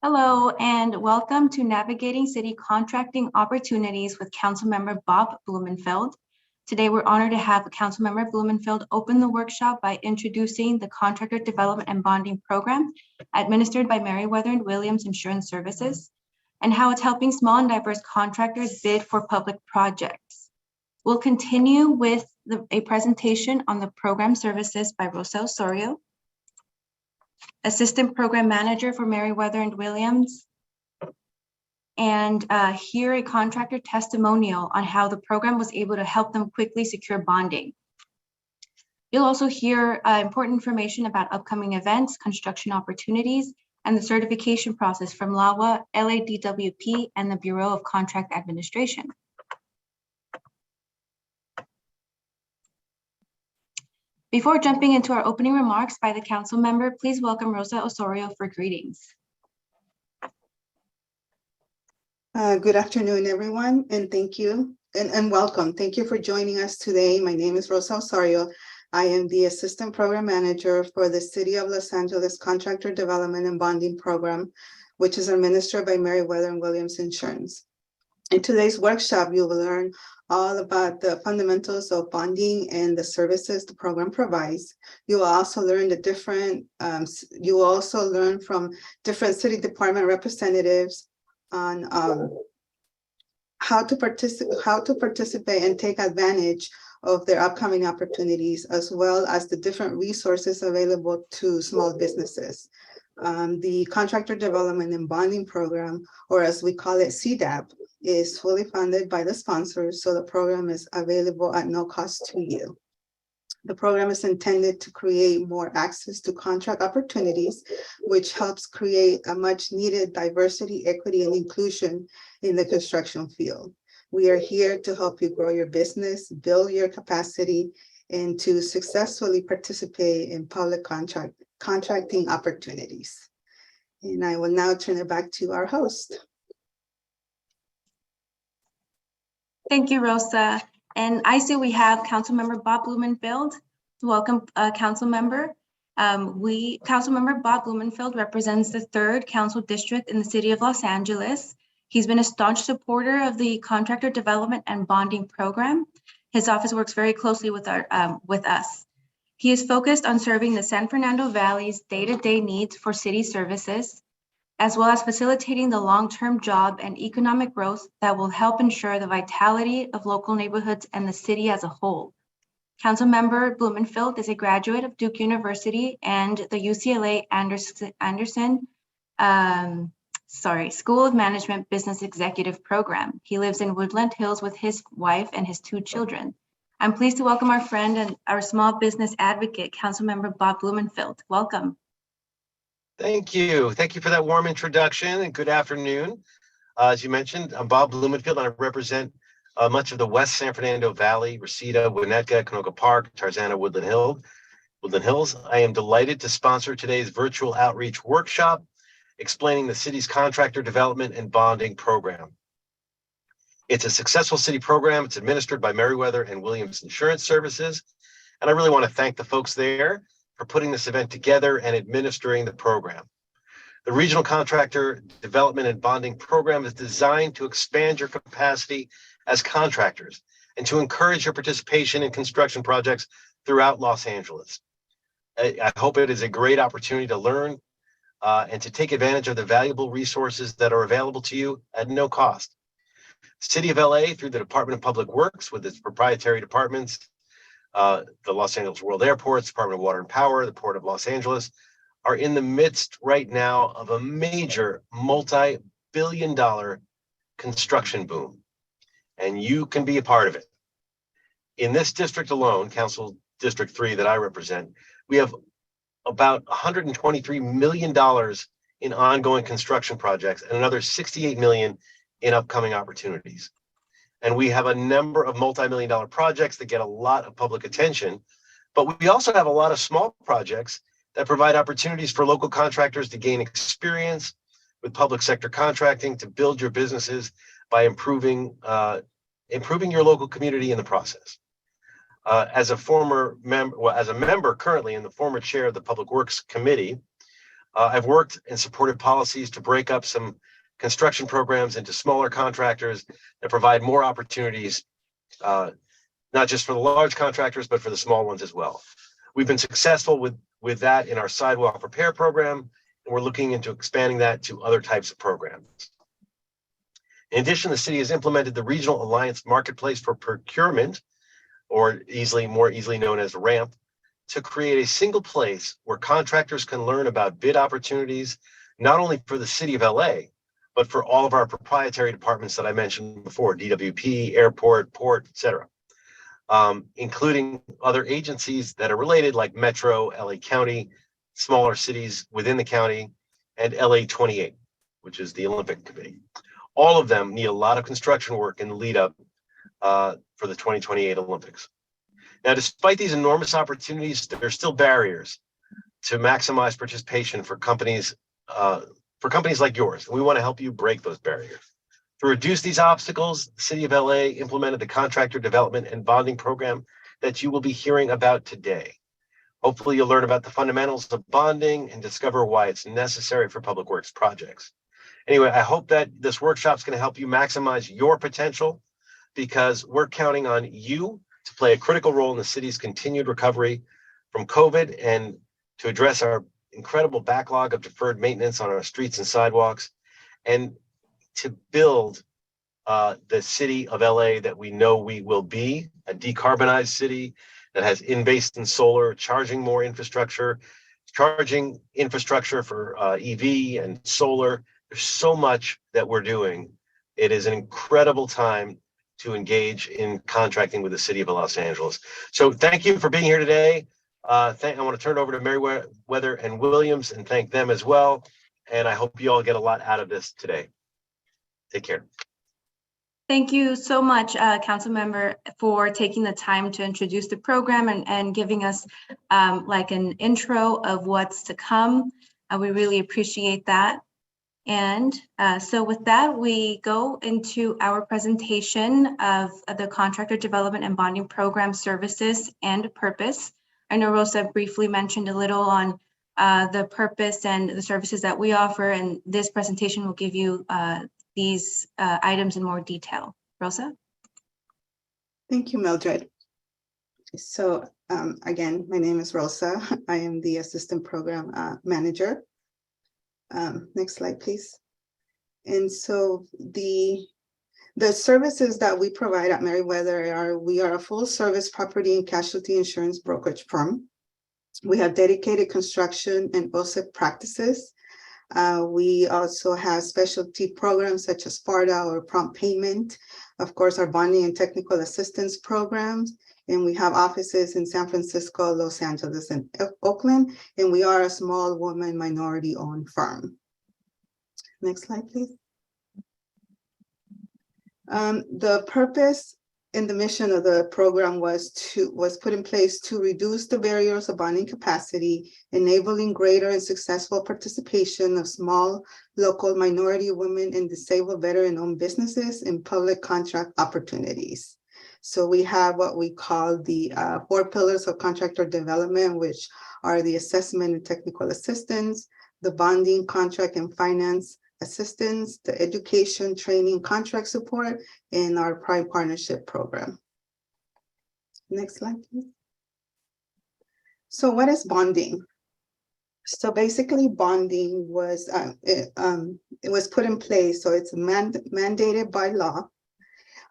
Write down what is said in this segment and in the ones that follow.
Hello, and welcome to Navigating City Contracting Opportunities with Councilmember Bob Blumenfield. Today, we're honored to have Councilmember Blumenfield open the workshop by introducing the Contractor Development and Bonding Program administered by Merriweather and Williams Insurance Services, and how it's helping small and diverse contractors bid for public projects. We'll continue with a presentation on the program services by Rosa Osorio, Assistant Program Manager for Merriweather and Williams, and hear a contractor testimonial on how the program was able to help them quickly secure bonding. You'll also hear important information about upcoming events, construction opportunities, and the certification process from LAWA, LadWP, and the Bureau of Contract Administration. Before jumping into our opening remarks by the council member, please welcome Rosa Osorio for greetings. Good afternoon, everyone, and thank you and welcome. Thank you for joining us today. My name is Rosa Osorio. I am the Assistant Program Manager for the City of Los Angeles Contractor Development and Bonding Program, which is administered by Merriweather and Williams Insurance. In today's workshop, you will learn all about the fundamentals of bonding and the services the program provides. You will also learn from different city department representatives on how to participate and take advantage of their upcoming opportunities, as well as the different resources available to small businesses. The Contractor Development and Bonding Program, or as we call it, CDAP, is fully funded by the sponsors, so the program is available at no cost to you. The program is intended to create more access to contract opportunities, which helps create a much needed diversity, equity, and inclusion in the construction field. We are here to help you grow your business, build your capacity, and to successfully participate in public contracting opportunities. And I will now turn it back to our host. Thank you, Rosa. And I see we have Councilmember Bob Blumenfield. Welcome, Councilmember. Councilmember Bob Blumenfield represents the 3rd Council District in the City of Los Angeles. He's been a staunch supporter of the Contractor Development and Bonding Program. His office works very closely with us. He is focused on serving the San Fernando Valley's day-to-day needs for city services, as well as facilitating the long-term job and economic growth that will help ensure the vitality of local neighborhoods and the city as a whole. Councilmember Blumenfield is a graduate of Duke University and the UCLA Anderson School of Management Business Executive Program. He lives in Woodland Hills with his wife and his 2 children. I'm pleased to welcome our friend and our small business advocate, Councilmember Bob Blumenfield. Welcome. Thank you. Thank you for that warm introduction, and good afternoon. As you mentioned, I'm Bob Blumenfield, and I represent much of the West San Fernando Valley, Reseda, Winnetka, Canoga Park, Tarzana, Woodland Hills. I am delighted to sponsor today's virtual outreach workshop explaining the city's Contractor Development and Bonding Program. It's a successful city program. It's administered by Merriweather and Williams Insurance Services, and I really want to thank the folks there for putting this event together and administering the program. The Regional Contractor Development and Bonding Program is designed to expand your capacity as contractors and to encourage your participation in construction projects throughout Los Angeles. I hope it is a great opportunity to learn and to take advantage of the valuable resources that are available to you at no cost. City of LA, through the Department of Public Works with its proprietary departments, the Los Angeles World Airports, Department of Water and Power, the Port of Los Angeles, are in the midst right now of a major multi-billion-dollar construction boom, and you can be a part of it. In this district alone, Council District 3 that I represent, we have about $123 million in ongoing construction projects and another $68 million in upcoming opportunities. And we have a number of multi-million-dollar projects that get a lot of public attention, but we also have a lot of small projects that provide opportunities for local contractors to gain experience with public sector contracting, to build your businesses by improving your local community in the process. As a member currently and the former chair of the Public Works Committee, I've worked and supported policies to break up some construction programs into smaller contractors that provide more opportunities, not just for the large contractors, but for the small ones as well. We've been successful with that in our sidewalk repair program, and we're looking into expanding that to other types of programs. In addition, the city has implemented the Regional Alliance Marketplace for Procurement, or more easily known as RAMP, to create a single place where contractors can learn about bid opportunities, not only for the city of LA, but for all of our proprietary departments that I mentioned before, DWP, airport, port, et cetera, including other agencies that are related like Metro, LA County, smaller cities within the county, and LA 28, which is the Olympic Committee. All of them need a lot of construction work in the lead up for the 2028 Olympics. Now, despite these enormous opportunities, there are still barriers to maximize participation for companies like yours. And we want to help you break those barriers. To reduce these obstacles, the City of LA implemented the Contractor Development and Bonding Program that you will be hearing about today. Hopefully, you'll learn about the fundamentals of bonding and discover why it's necessary for public works projects. Anyway, I hope that this workshop is going to help you maximize your potential, because we're counting on you to play a critical role in the city's continued recovery from COVID and to address our incredible backlog of deferred maintenance on our streets and sidewalks, and to build the city of LA that we know we will be, a decarbonized city that has in-basin solar, charging more infrastructure, charging infrastructure for EV and solar. There's so much that we're doing. It is an incredible time to engage in contracting with the city of Los Angeles. So thank you for being here today. I want to turn it over to Merriweather and Williams and thank them as well. And I hope you all get a lot out of this today. Take care. Thank you so much, Councilmember, for taking the time to introduce the program and giving us like an intro of what's to come. We really appreciate that. And so with that, we go into our presentation of the Contractor Development and Bonding Program services and purpose. I know Rosa briefly mentioned a little on the purpose and the services that we offer, and this presentation will give you these items in more detail. Rosa? Thank you, Mildred. So again, my name is Rosa. I am the Assistant Program Manager. Next slide, please. And so the services that we provide at Merriweather we are a full service property and casualty insurance brokerage firm. We have dedicated construction and OSIP practices. We also have specialty programs such as SPARTA or prompt payment. Of course, our bonding and technical assistance programs. And we have offices in San Francisco, Los Angeles, and Oakland. And we are a small woman minority-owned firm. Next slide, please. The purpose and the mission of the program was put in place to reduce the barriers of bonding capacity, enabling greater and successful participation of small, local minority women and disabled veteran-owned businesses in public contract opportunities. So we have what we call the 4 pillars of contractor development, which are the assessment and technical assistance, the bonding, contract and finance assistance, the education, training, contract support, and our prime partnership program. Next slide, please. So what is bonding? So basically bonding was, it was put in place, so it's mandated by law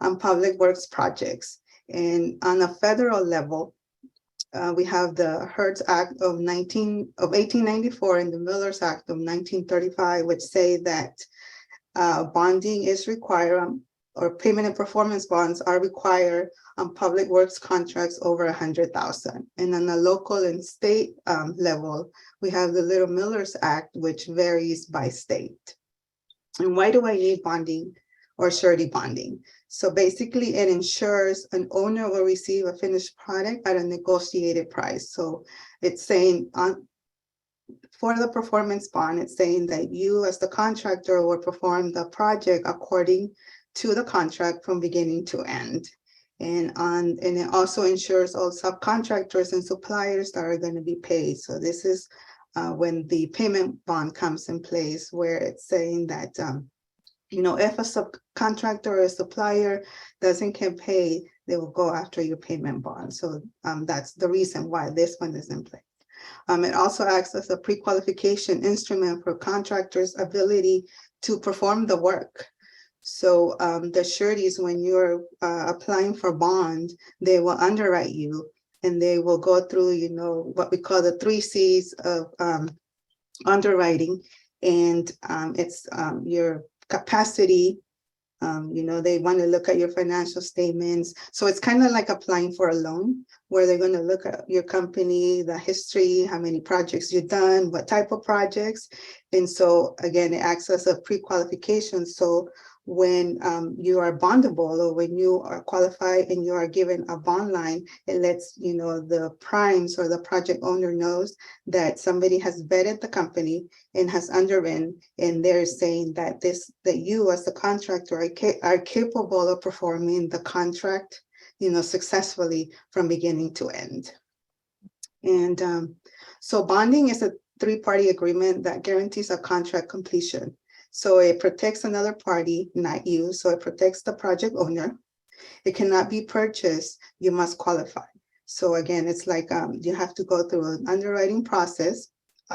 on public works projects. And on a federal level, we have the Hertz Act of 1894 and the Miller's Act of 1935, which say that bonding is required, or payment and performance bonds are required on public works contracts over 100,000. And on the local and state level, we have the Little Miller's Act, which varies by state. And why do I need bonding or surety bonding? So basically it ensures an owner will receive a finished product at a negotiated price. So it's saying for the performance bond, it's saying that you as the contractor will perform the project according to the contract from beginning to end. And it also ensures all subcontractors and suppliers that are going to be paid. So this is when the payment bond comes in place, where it's saying that, if a subcontractor or a supplier doesn't get paid, they will go after your payment bond. So that's the reason why this one is in place. It also acts as a pre-qualification instrument for contractors' ability to perform the work. So the sureties, when you're applying for bond, they will underwrite you, and they will go through, what we call the 3 C's of underwriting. And it's your capacity. They want to look at your financial statements. So it's kind of like applying for a loan, where they're going to look at your company, the history, how many projects you've done, what type of projects. And so again, it acts as a pre-qualification. So when you are bondable, or when you are qualified and you are given a bond line, it lets the primes or the project owner knows that somebody has vetted the company and has underwritten, and they're saying that you as the contractor are capable of performing the contract successfully from beginning to end. And so bonding is a 3-party agreement that guarantees a contract completion. So it protects another party, not you. So it protects the project owner. It cannot be purchased. You must qualify. So again, it's like you have to go through an underwriting process.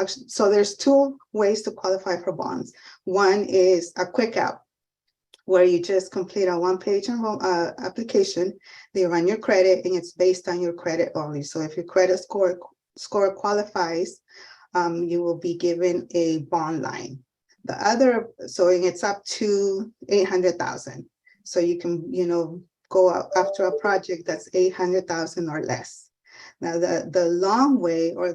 So there's 2 ways to qualify for bonds. One is a quick out, where you just complete a 1-page application. They run your credit, and it's based on your credit only. So if your credit score qualifies, you will be given a bond line. The other, so it's up to 800,000. So you can, go out after a project that's 800,000 or less. Now the long way, or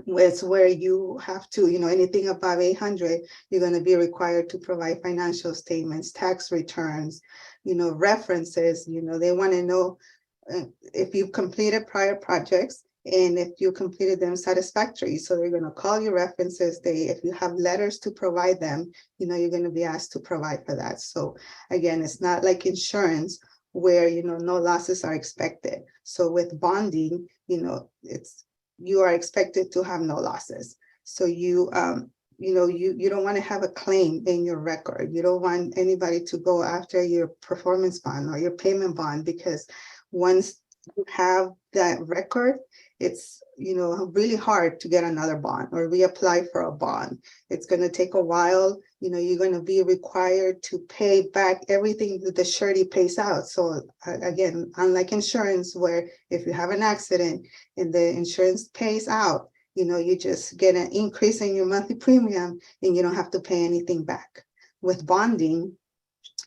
it's where you have to, anything above 800, you're going to be required to provide financial statements, tax returns, references. They want to know if you've completed prior projects, and if you completed them satisfactory. So they're going to call your references. If you have letters to provide them, you're going to be asked to provide for that. So again, it's not like insurance, where no losses are expected. So with bonding, you are expected to have no losses. So you don't want to have a claim in your record. You don't want anybody to go after your performance bond or your payment bond, because once you have that record, it's really hard to get another bond or reapply for a bond. It's going to take a while. You're going to be required to pay back everything that the surety pays out. So again, unlike insurance, where if you have an accident and the insurance pays out, you just get an increase in your monthly premium, and you don't have to pay anything back. With bonding,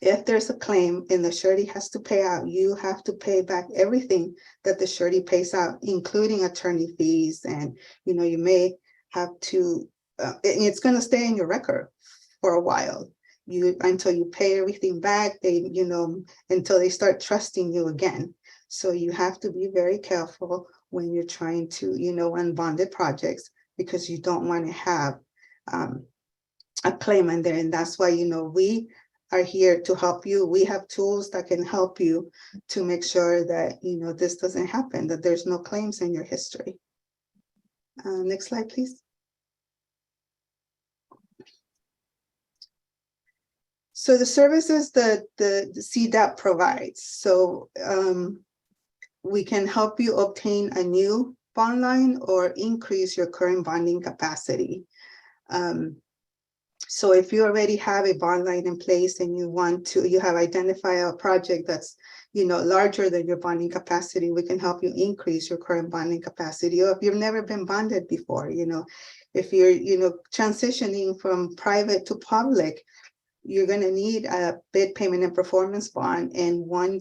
if there's a claim and the surety has to pay out, you have to pay back everything that the surety pays out, including attorney fees. And, you may have to, it's going to stay in your record for a while, until you pay everything back, until they start trusting you again. So you have to be very careful when you're trying to, unbonded projects, because you don't want to have a claim in there. And that's why, we are here to help you. We have tools that can help you to make sure that, this doesn't happen, that there's no claims in your history. Next slide, please. So the services that the CDAP provides. So we can help you obtain a new bond line or increase your current bonding capacity. So if you already have a bond line in place and you have identified a project that's, larger than your bonding capacity, we can help you increase your current bonding capacity. Or if you've never been bonded before, if you're, transitioning from private to public, you're going to need a bid payment and performance bond. And when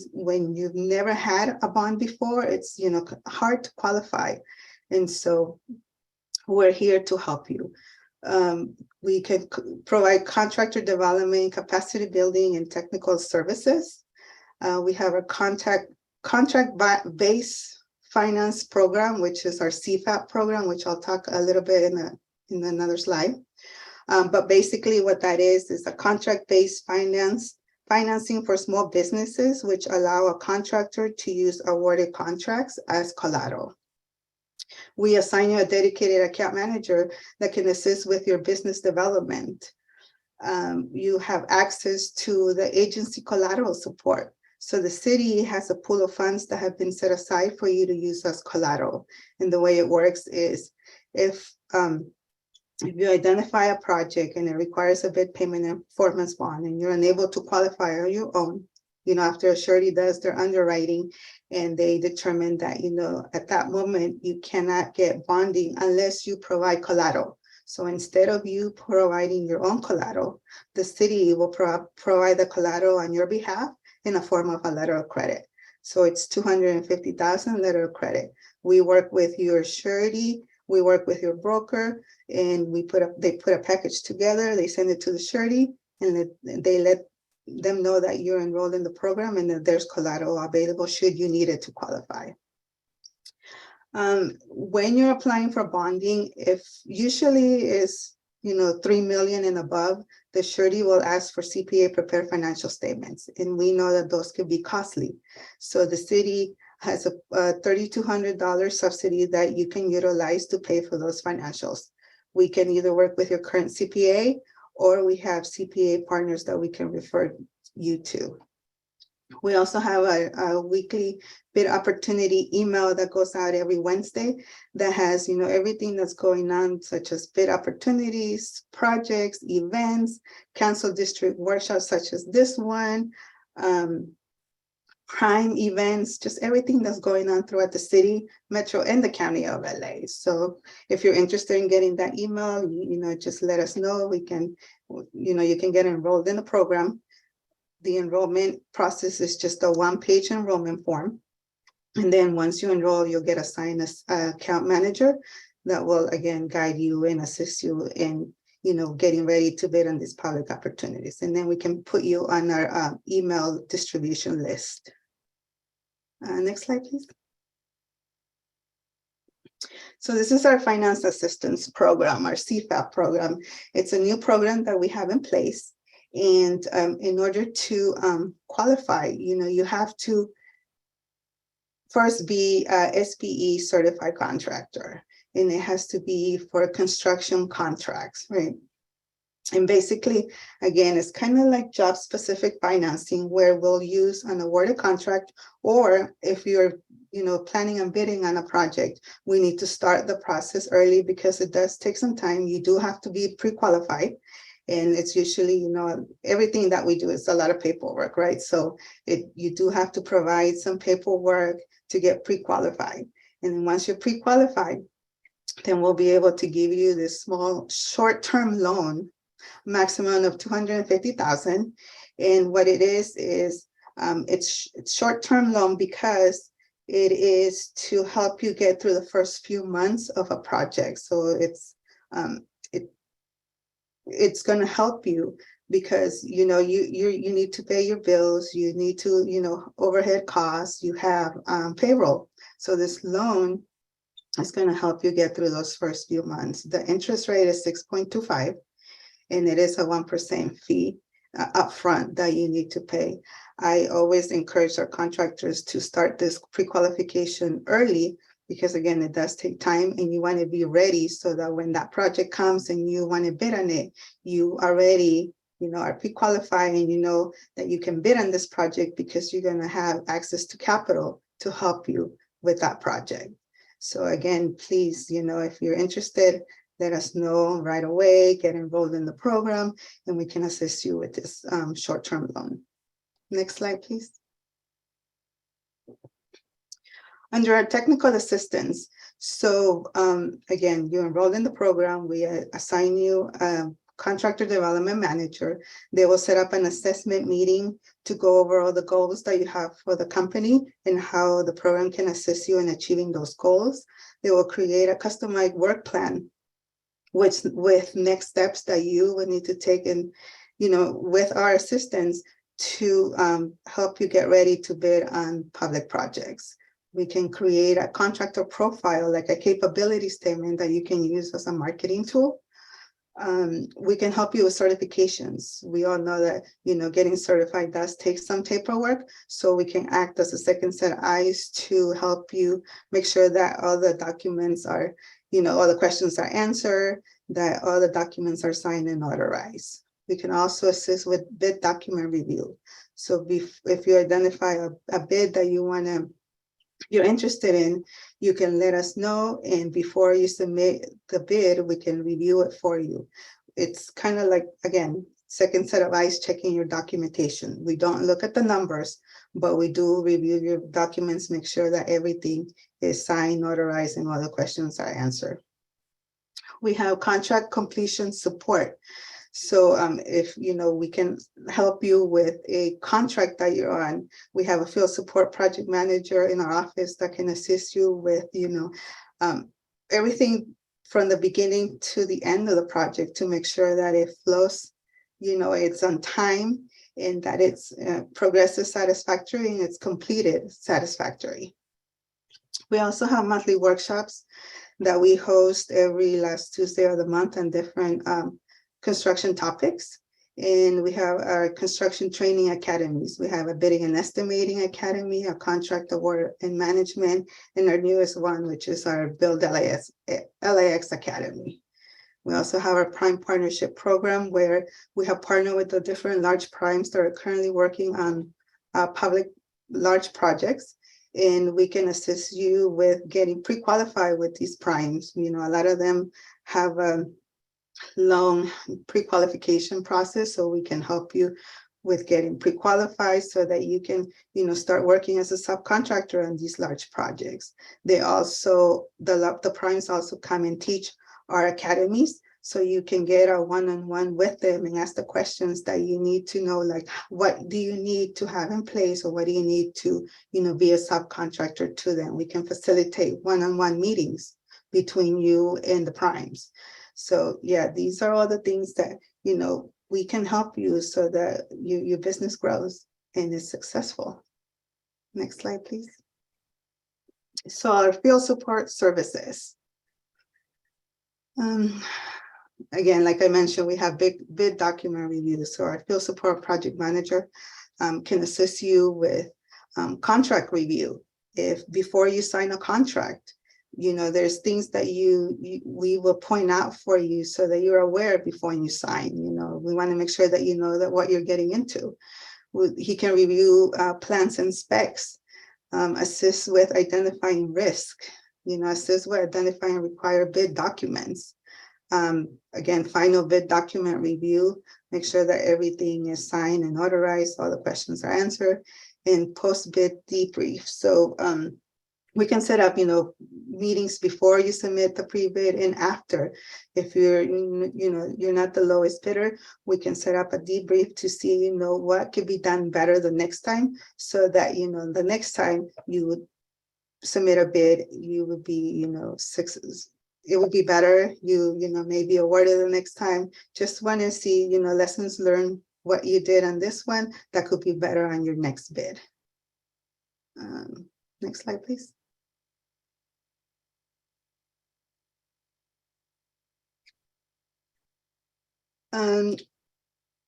you've never had a bond before, it's, hard to qualify. And so we're here to help you. We can provide contractor development, capacity building, and technical services. We have a contract-based finance program, which is our CPAP program, which I'll talk a little bit in another slide. But basically what that is a contract-based financing for small businesses, which allow a contractor to use awarded contracts as collateral. We assign you a dedicated account manager that can assist with your business development. You have access to the agency collateral support. So the city has a pool of funds that have been set aside for you to use as collateral. And the way it works is if you identify a project and it requires a bid payment and performance bond and you're unable to qualify on your own, after a surety does their underwriting and they determine that, at that moment, you cannot get bonding unless you provide collateral. So instead of you providing your own collateral, the city will provide the collateral on your behalf in a form of a letter of credit. So it's 250,000 letter of credit. We work with your surety, we work with your broker, and they put a package together, they send it to the surety, and they let them know that you're enrolled in the program and that there's collateral available should you need it to qualify. When you're applying for bonding, if usually is 3 million and above, the surety will ask for CPA prepared financial statements, and we know that those could be costly. So the city has a $3,200 subsidy that you can utilize to pay for those financials. We can either work with your current CPA, or we have CPA partners that we can refer you to. We also have a weekly bid opportunity email that goes out every Wednesday that has, everything that's going on, such as bid opportunities, projects, events, council district workshops such as this one, prime events, just everything that's going on throughout the city, metro, and the county of LA. So if you're interested in getting that email, just let us know. We can, you can get enrolled in the program. The enrollment process is just a one-page enrollment form. And then once you enroll, you'll get assigned an account manager that will, again, guide you and assist you in, getting ready to bid on these public opportunities. And then we can put you on our email distribution list. Next slide, please. So this is our finance assistance program, our CPAP program. It's a new program that we have in place. And in order to qualify, you have to first be a SPE certified contractor, and it has to be for construction contracts, right? And basically, again, it's kind of like job specific financing where we'll use an awarded contract, or if you're planning on bidding on a project, we need to start the process early because it does take some time. You do have to be pre-qualified. And it's usually, everything that we do is a lot of paperwork, right? So you do have to provide some paperwork to get pre-qualified. And then once you're pre-qualified, then we'll be able to give you this small short-term loan, maximum of 250,000. And what it is it's short-term loan because it is to help you get through the first few months of a project. So it's going to help you because you need to pay your bills, you need to overhead costs, you have payroll. So this loan is going to help you get through those first few months. The interest rate is 6.25, and it is a 1% fee upfront that you need to pay. I always encourage our contractors to start this pre-qualification early, because again, it does take time and you want to be ready so that when that project comes and you want to bid on it, you already, are pre-qualified and you know that you can bid on this project because you're going to have access to capital to help you with that project. So again, please, if you're interested, let us know right away, get enrolled in the program, and we can assist you with this short-term loan. Next slide, please. Under our technical assistance, so again, you enrolled in the program, we assign you a contractor development manager. They will set up an assessment meeting to go over all the goals that you have for the company and how the program can assist you in achieving those goals. They will create a customized work plan with next steps that you would need to take in, with our assistance to help you get ready to bid on public projects. We can create a contractor profile, like a capability statement that you can use as a marketing tool. We can help you with certifications. We all know that, getting certified does take some paperwork, so we can act as a second set of eyes to help you make sure that all the documents are, all the questions are answered, that all the documents are signed and notarized. We can also assist with bid document review. So if you identify a bid that you're interested in, you can let us know, and before you submit the bid, we can review it for you. It's kind of like, again, second set of eyes checking your documentation. We don't look at the numbers, but we do review your documents, make sure that everything is signed, notarized, and all the questions are answered. We have contract completion support. So if we can help you with a contract that you're on, we have a field support project manager in our office that can assist you with everything from the beginning to the end of the project to make sure that it flows, it's on time, and that it's progresses satisfactory and it's completed satisfactory. We also have monthly workshops that we host every last Tuesday of the month on different construction topics. And we have our construction training academies. We have a bidding and estimating academy, a contract award and management, and our newest one, which is our Build LAX Academy. We also have our prime partnership program, where we have partnered with the different large primes that are currently working on public large projects. And we can assist you with getting pre-qualified with these primes. A lot of them have a long pre-qualification process, so we can help you with getting pre-qualified so that you can, start working as a subcontractor on these large projects. They also, the primes also come and teach our academies, so you can get a one-on-one with them and ask the questions that you need to know, like what do you need to have in place, or what do you need to, be a subcontractor to them. We can facilitate one-on-one meetings between you and the primes. So yeah, these are all the things that, we can help you so that your business grows and is successful. Next slide, please. So our field support services. Again, like I mentioned, we have bid document reviews. So our field support project manager can assist you with contract review. If before you sign a contract, there's things that we will point out for you so that you're aware before you sign. We want to make sure that you know that what you're getting into. He can review plans and specs, assist with identifying risk, assist with identifying required bid documents. Again, final bid document review, make sure that everything is signed and notarized, all the questions are answered, and post-bid debrief. So we can set up, meetings before you submit the pre-bid and after. If you're not the lowest bidder, we can set up a debrief to see, what could be done better the next time, so that, the next time you would submit a bid, you would be, it would be better. You maybe awarded the next time. Just want to see, lessons learned, what you did on this one that could be better on your next bid. Next slide, please.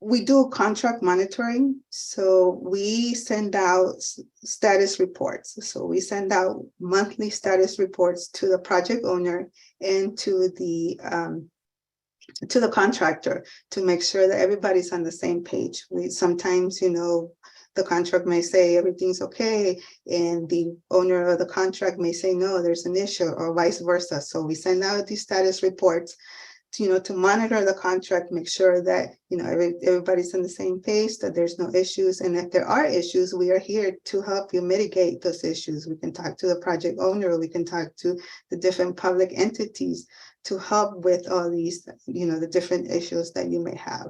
We do contract monitoring, so we send out status reports. So we send out monthly status reports to the project owner and to the contractor to make sure that everybody's on the same page. We sometimes, the contract may say everything's okay, and the owner of the contract may say no, there's an issue, or vice versa. So we send out these status reports to monitor the contract, make sure that everybody's on the same page, that there's no issues. And if there are issues, we are here to help you mitigate those issues. We can talk to the project owner, we can talk to the different public entities to help with all these, the different issues that you may have.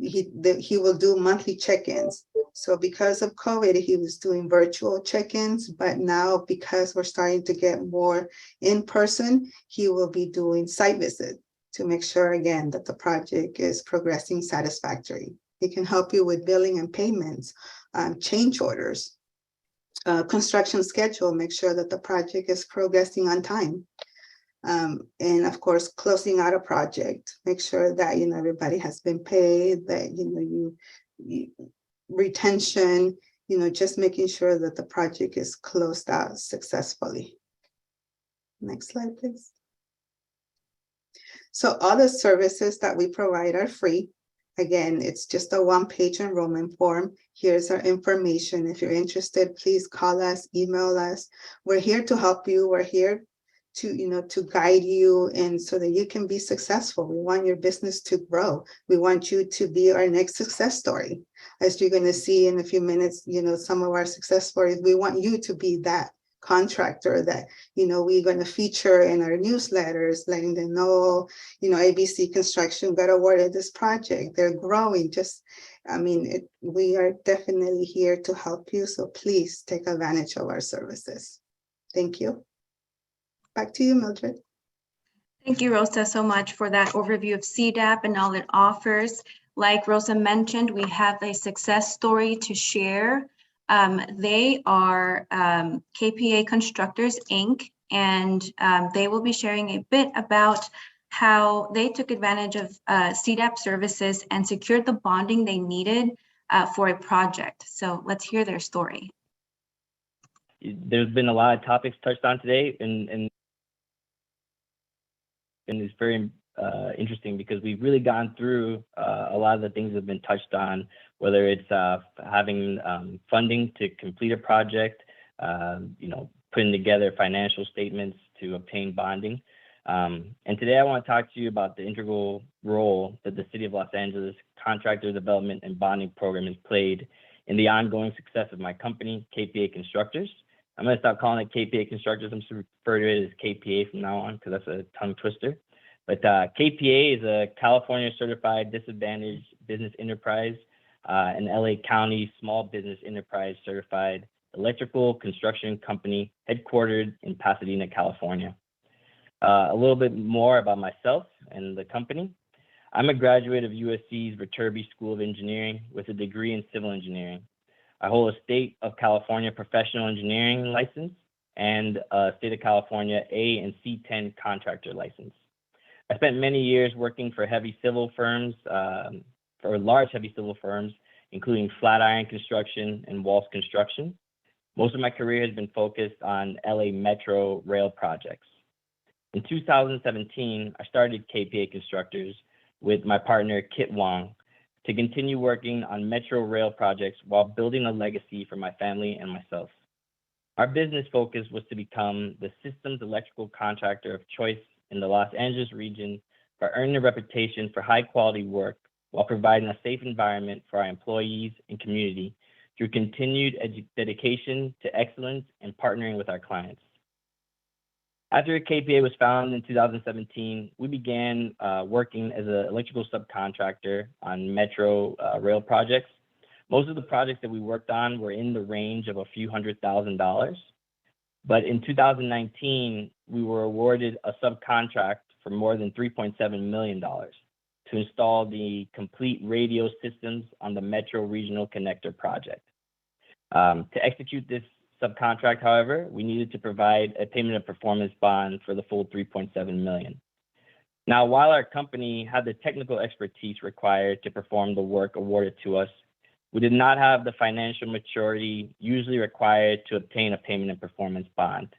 He will do monthly check-ins. So because of COVID, he was doing virtual check-ins, but now because we're starting to get more in person, he will be doing site visits to make sure, again, that the project is progressing satisfactory. He can help you with billing and payments, change orders, construction schedule, make sure that the project is progressing on time. And of course, closing out a project, make sure that, everybody has been paid, that, you retention, just making sure that the project is closed out successfully. Next slide, please. So all the services that we provide are free. Again, it's just a one-page enrollment form. Here's our information. If you're interested, please call us, email us. We're here to help you. We're here to guide you, and so that you can be successful. We want your business to grow. We want you to be our next success story. As you're going to see in a few minutes, some of our success stories, we want you to be that contractor that, we're going to feature in our newsletters, letting them know, ABC Construction got awarded this project. They're growing. We are definitely here to help you. So please take advantage of our services. Thank you. Back to you, Mildred. Thank you, Rosa, so much for that overview of CDAP and all it offers. Like Rosa mentioned, we have a success story to share. They are KPA Constructors, Inc., and they will be sharing a bit about how they took advantage of CDAP services and secured the bonding they needed for a project. So let's hear their story. There's been a lot of topics touched on today, and it's very interesting because we've really gone through a lot of the things that have been touched on, whether it's having funding to complete a project, putting together financial statements to obtain bonding. And today I want to talk to you about the integral role that the City of Los Angeles Contractor Development and Bonding Program has played in the ongoing success of my company, KPA Constructors. I'm going to stop calling it KPA Constructors. I'm just going to refer to it as KPA from now on because that's a tongue twister. But KPA is a California Certified Disadvantaged Business Enterprise, an LA County Small Business Enterprise Certified electrical construction company headquartered in Pasadena, California. A little bit more about myself and the company. I'm a graduate of USC's Viterbi School of Engineering with a degree in civil engineering. I hold a State of California Professional Engineering license and a State of California A and C10 contractor license. I spent many years working for heavy civil firms, for large heavy civil firms, including Flatiron Construction and Walls Construction. Most of my career has been focused on LA Metro rail projects. In 2017, I started KPA Constructors with my partner, Kit Wong, to continue working on Metro rail projects while building a legacy for my family and myself. Our business focus was to become the systems electrical contractor of choice in the Los Angeles region by earning a reputation for high quality work while providing a safe environment for our employees and community through continued dedication to excellence and partnering with our clients. After KPA was founded in 2017, we began working as an electrical subcontractor on Metro rail projects. Most of the projects that we worked on were in the range of a few $100,000. But in 2019, we were awarded a subcontract for more than $3.7 million to install the complete radio systems on the Metro Regional Connector project. To execute this subcontract, however, we needed to provide a payment of performance bond for the full $3.7 million. Now, while our company had the technical expertise required to perform the work awarded to us, we did not have the financial maturity usually required to obtain a payment and performance bond.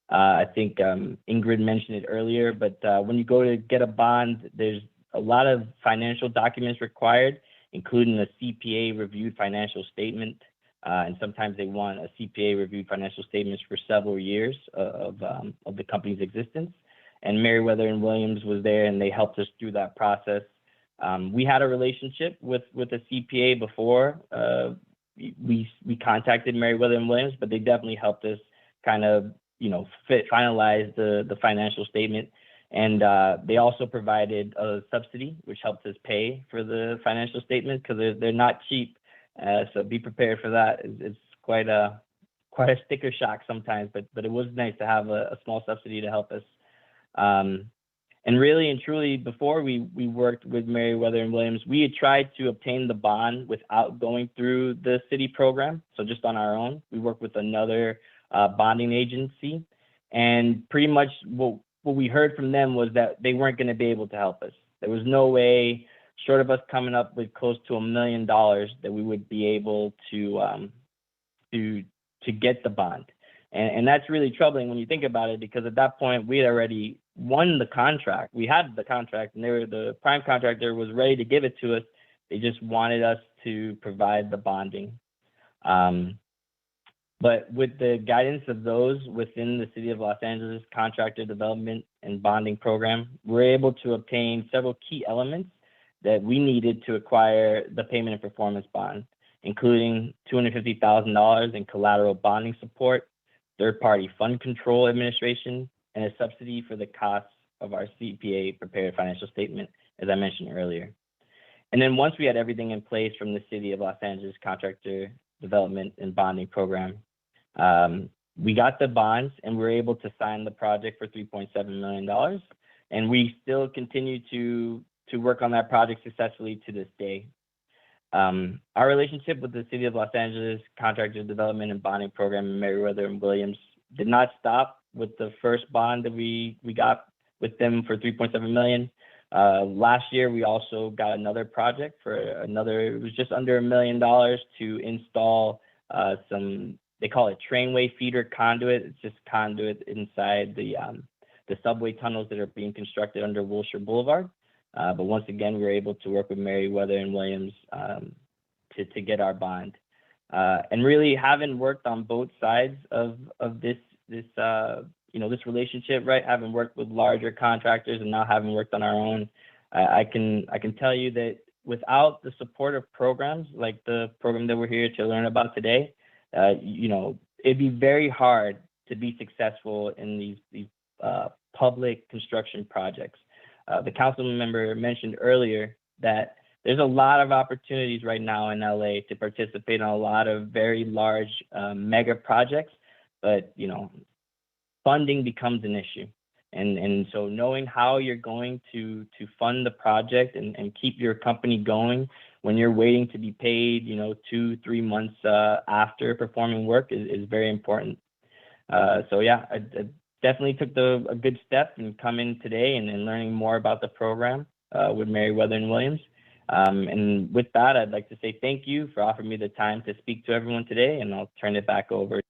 I think Ingrid mentioned it earlier, but when you go to get a bond, there's a lot of financial documents required, including a CPA reviewed financial statement. And sometimes they want a CPA reviewed financial statements for several years of the company's existence. And Merriweather and Williams was there and they helped us through that process. We had a relationship with a CPA before we contacted Merriweather and Williams, but they definitely helped us kind of, finalize the financial statement. And they also provided a subsidy, which helped us pay for the financial statement because they're not cheap. So be prepared for that. It's quite a sticker shock sometimes, but it was nice to have a small subsidy to help us. And really and truly, before we worked with Merriweather and Williams, we had tried to obtain the bond without going through the city program. So just on our own, we worked with another bonding agency. And pretty much what what we heard from them was that they weren't going to be able to help us. There was no way, short of us coming up with close to $1 million, that we would be able to get the bond. And that's really troubling when you think about it, because at that point we had already won the contract. We had the contract, and the prime contractor was ready to give it to us. They just wanted us to provide the bonding. But with the guidance of those within the City of Los Angeles Contractor Development and Bonding Program, we're able to obtain several key elements that we needed to acquire the payment and performance bond, including $250,000 in collateral bonding support, third-party fund control administration, and a subsidy for the costs of our CPA prepared financial statement, as I mentioned earlier. And then once we had everything in place from the City of Los Angeles Contractor Development and Bonding Program, we got the bonds and we were able to sign the project for $3.7 million. And we still continue to work on that project successfully to this day. Our relationship with the City of Los Angeles Contractor Development and Bonding Program in Merriweather and Williams did not stop with the first bond that we got with them for $3.7 million. Last year, we also got another project for it was just under $1 million to install some, they call it trainway feeder conduit. It's just conduit inside the subway tunnels that are being constructed under Wilshire Boulevard. But once again, we were able to work with Merriweather and Williams to get our bond. And really, having worked on both sides of this relationship, right? Having worked with larger contractors and now having worked on our own, I can tell you that without the support of programs like the program that we're here to learn about today, it'd be very hard to be successful in these public construction projects. The council member mentioned earlier that there's a lot of opportunities right now in LA to participate in a lot of very large mega projects, but funding becomes an issue. And so knowing how you're going to fund the project and keep your company going when you're waiting to be paid, 2-3 months after performing work is very important. So yeah, I definitely took a good step in coming today and learning more about the program with Merriweather and Williams. And with that, I'd like to say thank you for offering me the time to speak to everyone today, and I'll turn it back over.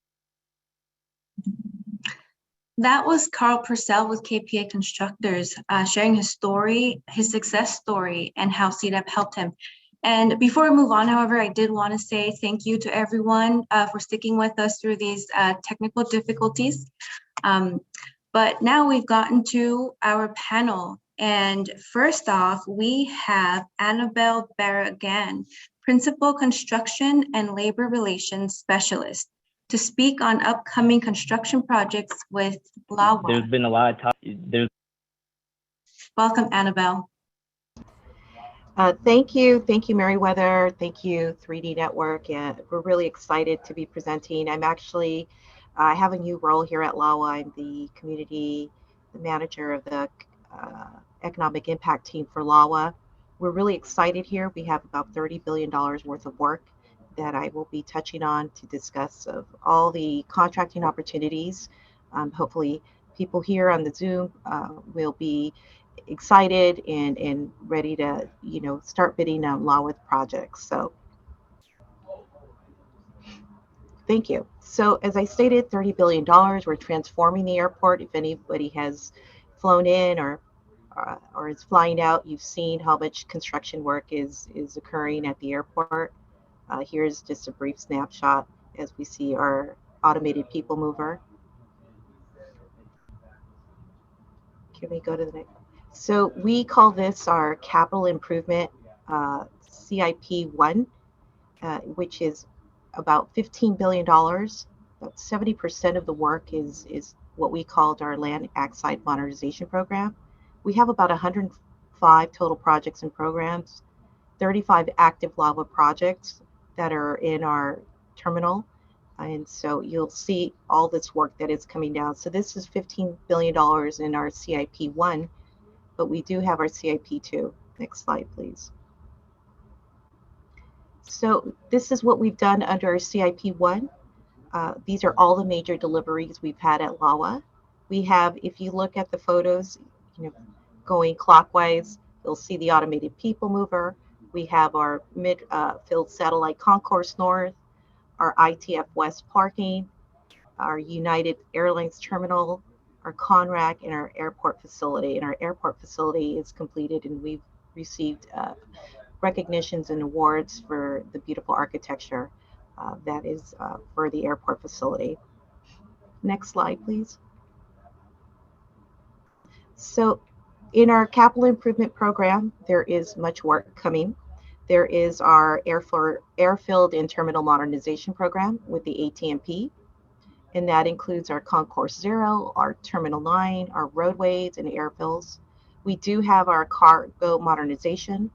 That was Carl Purcell with KPA Constructors, sharing his story, his success story, and how CDAP helped him. And before we move on, however, I did want to say thank you to everyone for sticking with us through these technical difficulties. But now we've gotten to our panel. And first off, we have Annabelle Barragan, Principal Construction and Labor Relations Specialist, to speak on upcoming construction projects with LAWA. There's been a lot of talk. Welcome, Annabelle. Thank you, Merriweather. Thank you, 3D Network. And we're really excited to be presenting. I have a new role here at LAWA. I'm the manager of the economic impact team for LAWA. We're really excited here. We have about $30 billion worth of work that I will be touching on to discuss of all the contracting opportunities. Hopefully people here on the Zoom will be excited and ready to start bidding on LAWA projects. So thank you. So as I stated, $30 billion, we're transforming the airport. If anybody has flown in or is flying out, you've seen how much construction work is occurring at the airport. Here's just a brief snapshot as we see our automated people mover. Can we go to the next? So we call this our capital improvement CIP1, which is about $15 billion. About 70% of the work is what we called our land access modernization program. We have about 105 total projects and programs, 35 active LAWA projects that are in our terminal. And so you'll see all this work that is coming down. So this is $15 billion in our CIP1, but we do have our CIP2. Next slide, please. So this is what we've done under our CIP1. These are all the major deliveries we've had at LAWA. We have, if you look at the photos, you know, going clockwise, you'll see the automated people mover. We have our mid-field satellite Concourse North, our ITF West parking, our United Airlines terminal, our Conrack, and our airport facility. And our airport facility is completed, and we've received recognitions and awards for the beautiful architecture that is for the airport facility. Next slide, please. So in our capital improvement program, there is much work coming. There is our airfield and terminal modernization program with the AT&P, and that includes our Concourse Zero, our Terminal 9, our roadways and airfields. We do have our cargo modernization,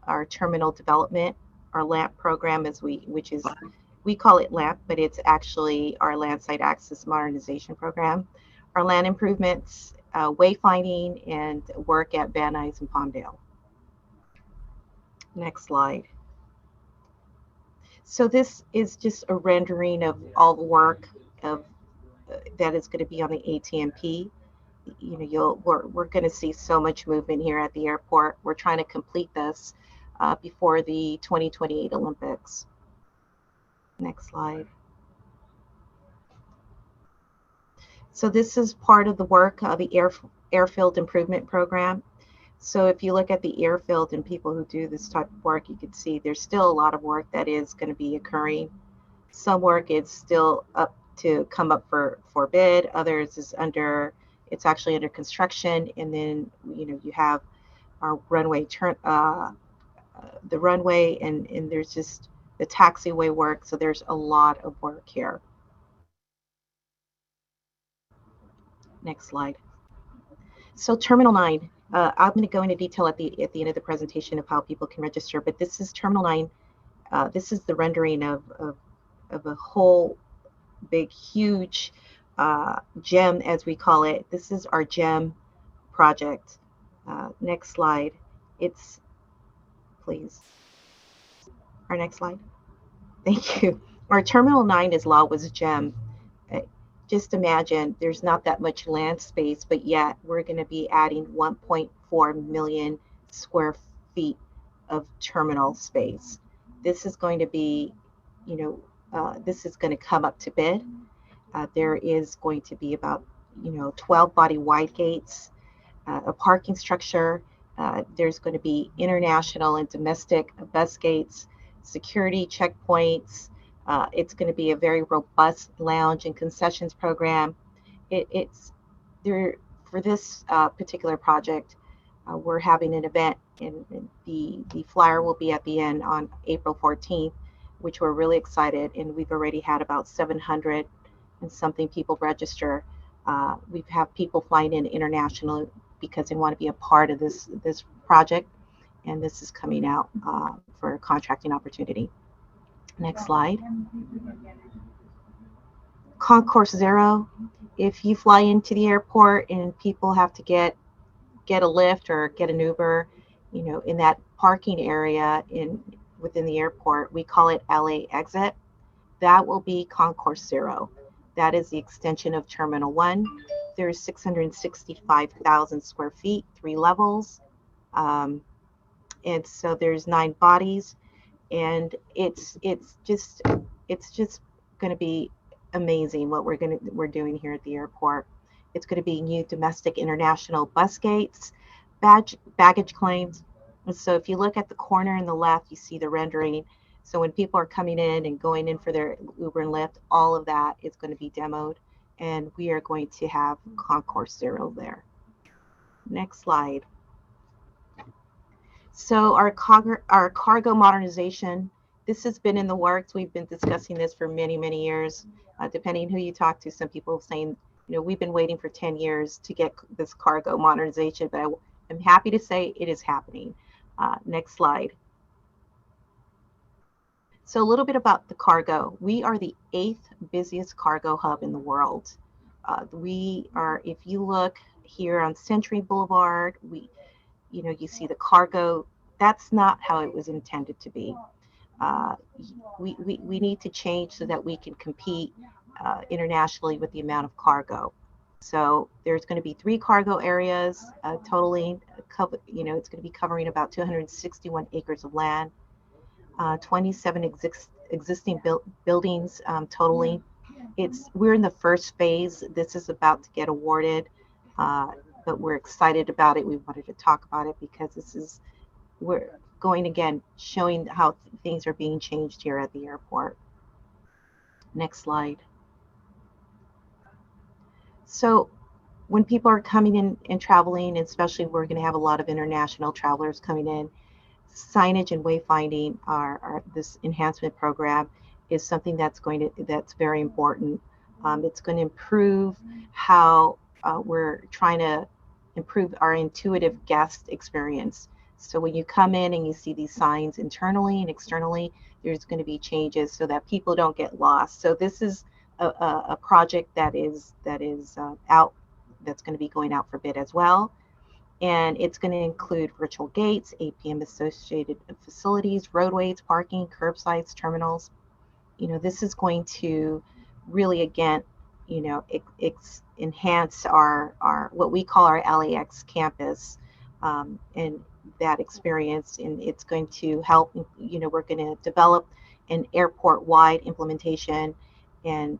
our terminal development, our LAMP program, we call it LAMP, but it's actually our Landside Access Modernization Program, our land improvements, wayfinding, and work at Van Nuys and Palmdale. Next slide. So this is just a rendering of all the work that is going to be on the AT&P. You know, we're going to see so much movement here at the airport. We're trying to complete this before the 2028 Olympics. Next slide. So this is part of the work of the airfield improvement program. So if you look at the airfield and people who do this type of work, you can see there's still a lot of work that is going to be occurring. Some work is still up to come up for bid. Others is it's actually under construction. And then, you know, you have our runway the runway and there's just the taxiway work. So there's a lot of work here. Next slide. So Terminal 9, I'm going to go into detail at the end of the presentation of how people can register, but this is Terminal 9. This is the rendering of a whole big, huge gem, as we call it. This is our gem project. Next slide. Please. Our next slide. Thank you. Our Terminal 9 is LAWA's gem. Just imagine there's not that much land space, but yet we're going to be adding 1.4 million square feet of terminal space. This is going to be, you know, this is going to come up to bid. There is going to be about, you know, 12 body wide gates, a parking structure. There's going to be international and domestic bus gates, security checkpoints. It's going to be a very robust lounge and concessions program. It's there for this particular project. We're having an event, and the flyer will be at the end on April 14th, which we're really excited. And we've already had about 700 and something people register. We've had people flying in internationally because they want to be a part of this project, and this is coming out for a contracting opportunity. Next slide. Concourse Zero. If you fly into the airport and people have to get a lift or get an Uber, you know, in that parking area within the airport, we call it LA Exit. That will be Concourse Zero. That is the extension of Terminal 1. There's 665,000 square feet, 3 levels. And so there's 9 bodies. And it's just going to be amazing what we're doing here at the airport. It's going to be new domestic international bus gates, baggage claims. And so if you look at the corner in the left, you see the rendering. So when people are coming in and going in for their Uber and Lyft, all of that is going to be demoed, and we are going to have Concourse Zero there. Next slide. So our cargo modernization, this has been in the works. We've been discussing this for many, many years. Depending who you talk to, some people saying, you know, we've been waiting for 10 years to get this cargo modernization, but I'm happy to say it is happening. Next slide. So a little bit about the cargo. We are the 8th busiest cargo hub in the world. We are, if you look here on Century Boulevard, you see the cargo. That's not how it was intended to be. We need to change so that we can compete internationally with the amount of cargo. So there's going to be 3 cargo areas, totaling, it's going to be covering about 261 acres of land, 27 existing buildings, totaling. We're in the first phase. This is about to get awarded, but we're excited about it. We wanted to talk about it because we're going again, showing how things are being changed here at the airport. Next slide. So when people are coming in and traveling, especially we're going to have a lot of international travelers coming in, signage and wayfinding this enhancement program is something that's very important. It's going to improve how we're trying to improve our intuitive guest experience. So when you come in and you see these signs internally and externally, there's going to be changes so that people don't get lost. So this is a project that is out, that's going to be going out for bid as well. And it's going to include virtual gates, APM associated facilities, roadways, parking, curbsides, terminals. This is going to really, again, enhance our what we call our LAX campus, and that experience. And it's going to help, we're going to develop an airport-wide implementation. And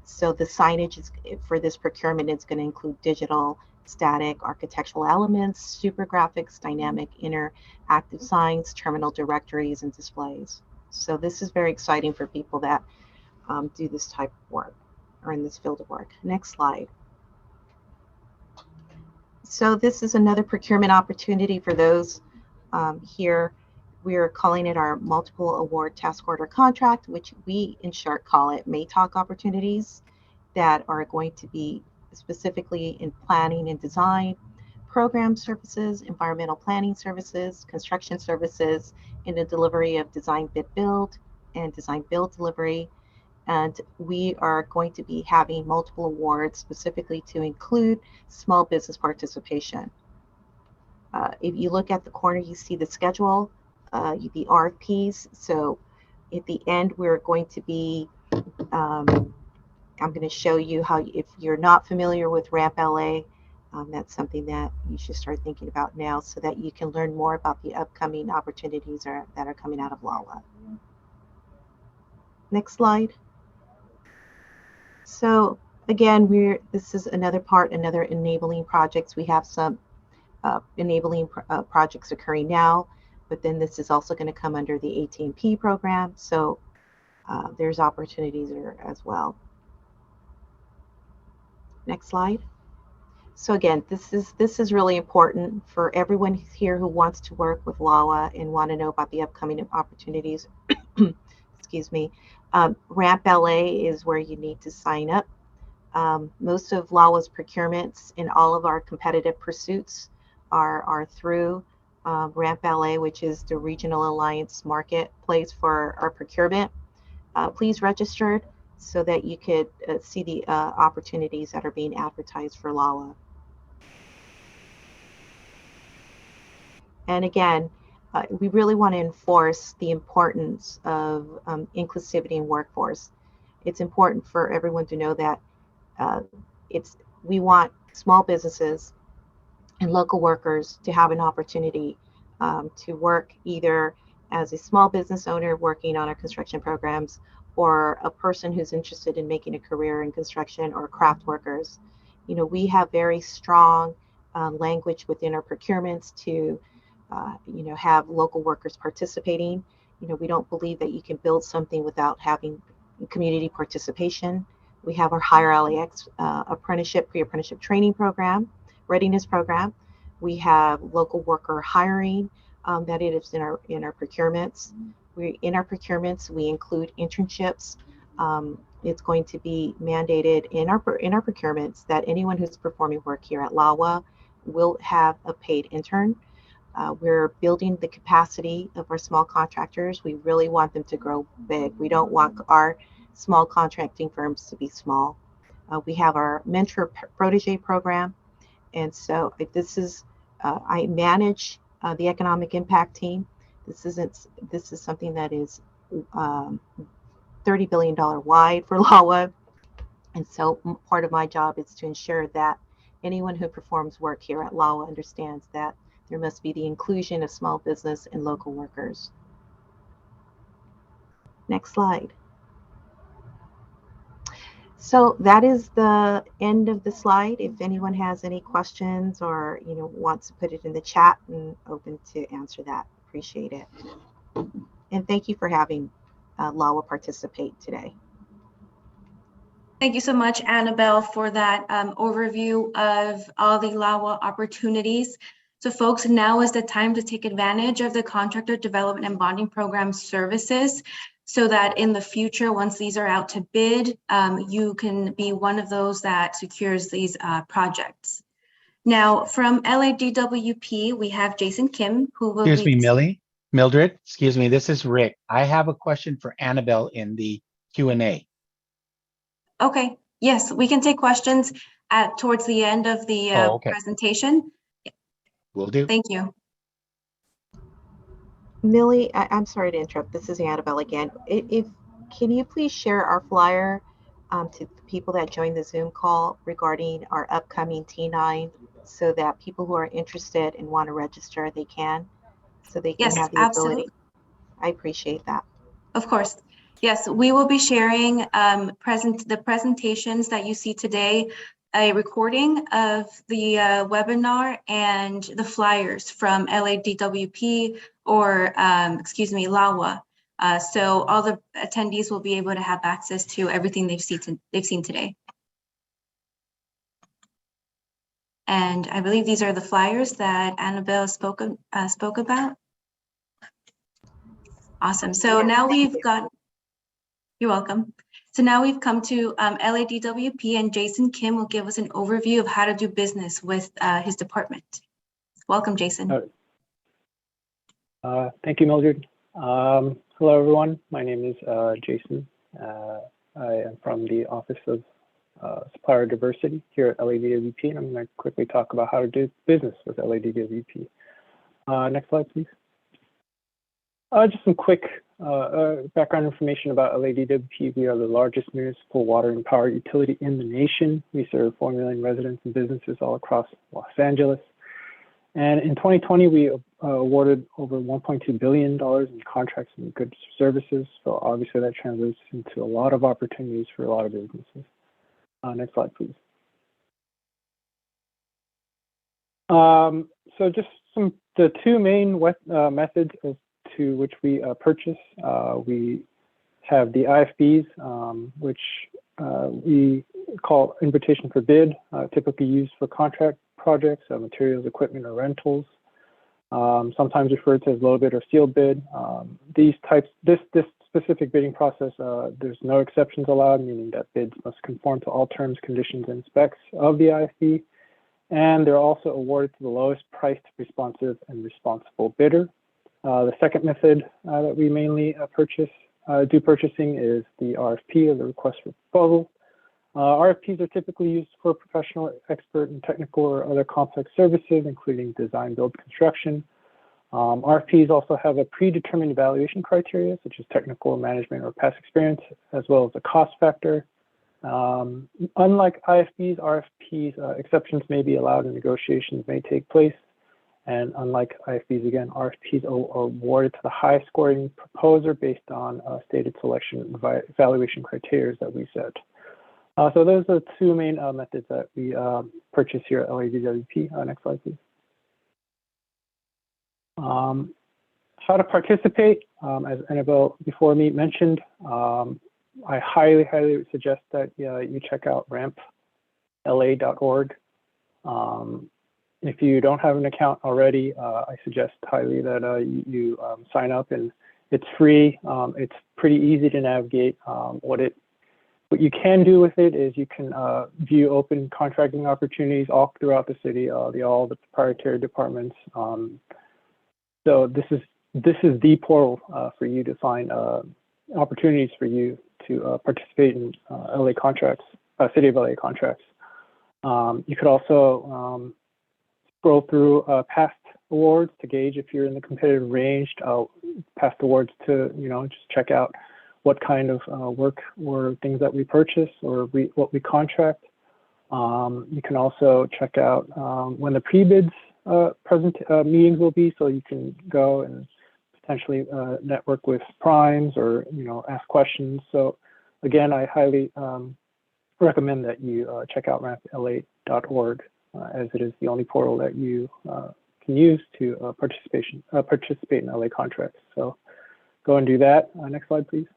so the signage for this procurement is going to include digital, static, architectural elements, super graphics, dynamic, interactive signs, terminal directories, and displays. So this is very exciting for people that do this type of work or in this field of work. Next slide. So this is another procurement opportunity for those here. We're calling it our multiple award task order contract, which we in short call it MATOC opportunities, that are going to be specifically in planning and design, program services, environmental planning services, construction services, in the delivery of design bid build and design build delivery. And we are going to be having multiple awards specifically to include small business participation. If you look at the corner, you see the schedule, the RFPs. So at the end, we're going to be, I'm going to show you how, if you're not familiar with Ramp LA, that's something that you should start thinking about now so that you can learn more about the upcoming opportunities that are coming out of LAWA. Next slide. So again, this is another enabling projects. We have some enabling projects occurring now, but then this is also going to come under the ATMP program. So there's opportunities there as well. Next slide. So again, this is really important for everyone here who wants to work with LAWA and want to know about the upcoming opportunities. Excuse me. Ramp LA is where you need to sign up. Most of LAWA's procurements in all of our competitive pursuits are through Ramp LA, which is the Regional Alliance marketplace for our procurement. Please register so that you could see the opportunities that are being advertised for LAWA. And again, we really want to enforce the importance of inclusivity in workforce. It's important for everyone to know that we want small businesses and local workers to have an opportunity to work either as a small business owner working on our construction programs, or a person who's interested in making a career in construction, or craft workers. We have very strong language within our procurements to have local workers participating. We don't believe that you can build something without having community participation. We have our Higher LAX pre-apprenticeship training program, readiness program. We have local worker hiring that it is in our procurements. In our procurements, we include internships. It's going to be mandated in our procurements that anyone who's performing work here at LAWA will have a paid intern. We're building the capacity of our small contractors. We really want them to grow big. We don't want our small contracting firms to be small. We have our mentor protege program. And so this is, I manage the economic impact team. This is something that is $30 billion wide for LAWA. And so part of my job is to ensure that anyone who performs work here at LAWA understands that there must be the inclusion of small business and local workers. Next slide. So that is the end of the slide. If anyone has any questions or wants to put it in the chat, I'm open to answer that. Appreciate it. And thank you for having LAWA participate today. Thank you so much, Annabelle, for that overview of all the LAWA opportunities. So folks, now is the time to take advantage of the Contractor Development and Bonding Program services so that in the future, once these are out to bid, you can be one of those that secures these projects. Now, from LADWP, we have Jason Kim, who will Excuse me, Mildred, excuse me, this is Rick. I have a question for Annabelle in the Q&A. Okay, yes, we can take questions towards the end of the presentation. Will do. Thank you. Millie, I'm sorry to interrupt. This is Annabelle again. Can you please share our flyer to the people that joined the Zoom call regarding our upcoming T9 so that people who are interested and want to register, they can, so they can have the ability. I appreciate that. Of course. Yes, we will be sharing the presentations that you see today, a recording of the webinar and the flyers from LADWP or, excuse me, LAWA. So all the attendees will be able to have access to everything they've seen today. And I believe these are the flyers that Annabelle spoke about. Awesome. So now we've got, you're welcome. So now we've come to LADWP, and Jason Kim will give us an overview of how to do business with his department. Welcome, Jason. Thank you, Mildred. Hello, everyone. My name is Jason. I am from the Office of Supplier Diversity here at LADWP, and I'm going to quickly talk about how to do business with LADWP. Next slide, please. Just some quick background information about LADWP. We are the largest municipal water and power utility in the nation. We serve 4 million residents and businesses all across Los Angeles. And in 2020, we awarded over $1.2 billion in contracts and goods services. So obviously that translates into a lot of opportunities for a lot of businesses. Next slide, please. So just the two main methods to which we purchase. We have the IFBs, which we call invitation for bid, typically used for contract projects, materials, equipment, or rentals. Sometimes referred to as low bid or sealed bid. This specific bidding process, there's no exceptions allowed, meaning that bids must conform to all terms, conditions, and specs of the IFB. And they're also awarded to the lowest priced, responsive, and responsible bidder. The second method that we mainly do purchasing is the RFP, or the request for proposal. RFPs are typically used for professional, expert, and technical or other complex services, including design, build, construction. RFPs also have a predetermined evaluation criteria, such as technical management or past experience, as well as a cost factor. Unlike IFBs, RFPs, exceptions may be allowed and negotiations may take place. And unlike IFBs, again, RFPs are awarded to the highest scoring proposer based on stated selection evaluation criteria that we set. So those are the two main methods that we purchase here at LADWP. Next slide, please. How to participate, as Annabelle before me mentioned, I highly suggest that you check out rampla.org. If you don't have an account already, I suggest highly that you sign up, and it's free. It's pretty easy to navigate. What you can do with it is you can view open contracting opportunities all throughout the city, all the proprietary departments. So this is the portal for you to find opportunities for you to participate in LA contracts, City of LA contracts. You could also scroll through past awards to gauge if you're in the competitive range. Past awards to just check out what kind of work or things that we purchase or what we contract. You can also check out when the pre-bids meetings will be, so you can go and potentially network with primes or ask questions. So again, I highly recommend that you check out rampla.org as it is the only portal that you can use to participate in LA contracts. So go and do that. Next slide, please.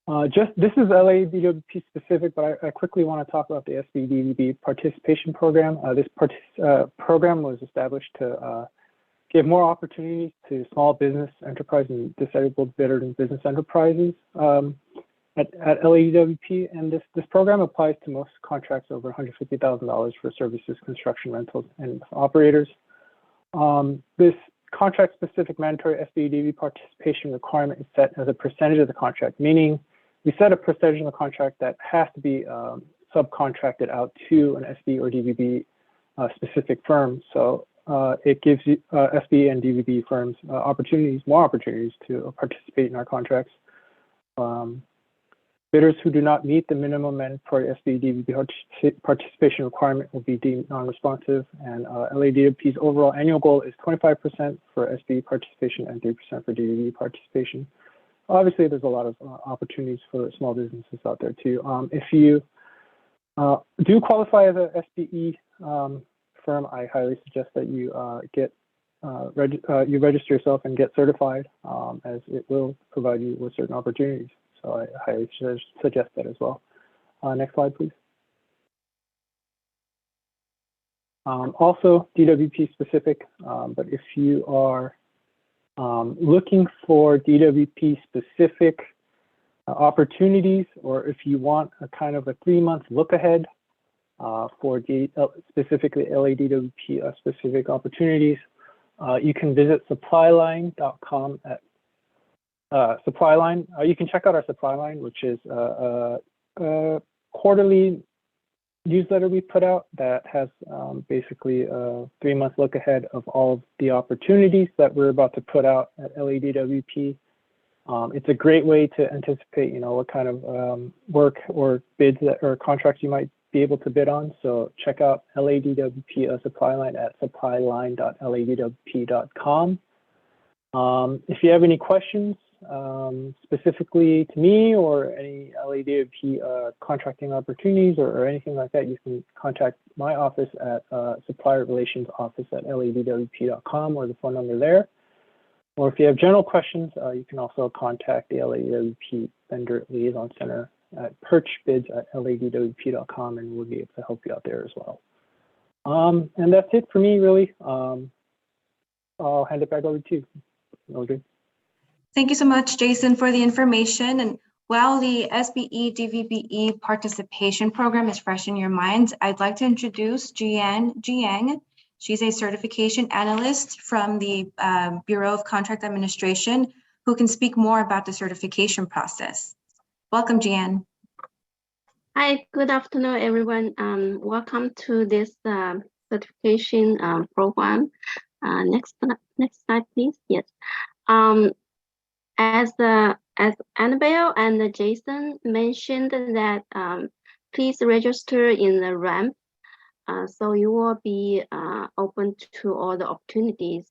This is LADWP specific, but I quickly want to talk about the SVDB participation program. This program was established to give more opportunities to small business enterprise and disabled veteran business enterprises at LADWP, and this program applies to most contracts over $150,000 for services, construction, rentals, and operators. This contract-specific mandatory SVDB participation requirement is set as a percentage of the contract, meaning we set a percentage of the contract that has to be subcontracted out to an SV or DVB specific firm. So it gives SV and DVB firms more opportunities to participate in our contracts. Bidders who do not meet the minimum mandatory SVDB participation requirement will be deemed non-responsive, and LADWP's overall annual goal is 25% for SV participation and 3% for DVB participation. Obviously, there's a lot of opportunities for small businesses out there too. If you do qualify as a SBE firm, I highly suggest that you you register yourself and get certified, as it will provide you with certain opportunities. So I highly suggest that as well. Next slide, please. Also DWP specific, but if you are looking for DWP specific opportunities, or if you want a kind of a 3-month look ahead for specifically LADWP specific opportunities, you can visit supplyline.com at Supplyline. You can check out our Supplyline, which is a quarterly newsletter we put out that has basically a 3-month look ahead of all of the opportunities that we're about to put out at LADWP. It's a great way to anticipate, what kind of work or bids or contracts you might be able to bid on. So check out LADWP Supplyline at supplyline.ladwp.com. If you have any questions specifically to me or any LADWP contracting opportunities or anything like that, you can contact my office at supplier relations office at ladwp.com or the phone number there. Or if you have general questions, you can also contact the LADWP Vendor Liaison Center at perchbids@ladwp.com, and we'll be able to help you out there as well. And that's it for me, really. I'll hand it back over to you, Mildred. Thank you so much, Jason, for the information. And while the SBE DVBE participation program is fresh in your minds, I'd like to introduce Jian Jiang. She's a certification analyst from the Bureau of Contract Administration who can speak more about the certification process. Welcome, Jian. Hi, good afternoon, everyone. Welcome to this certification program. Next slide, please. Yes. As Annabelle and Jason mentioned that please register in the RAMP, so you will be open to all the opportunities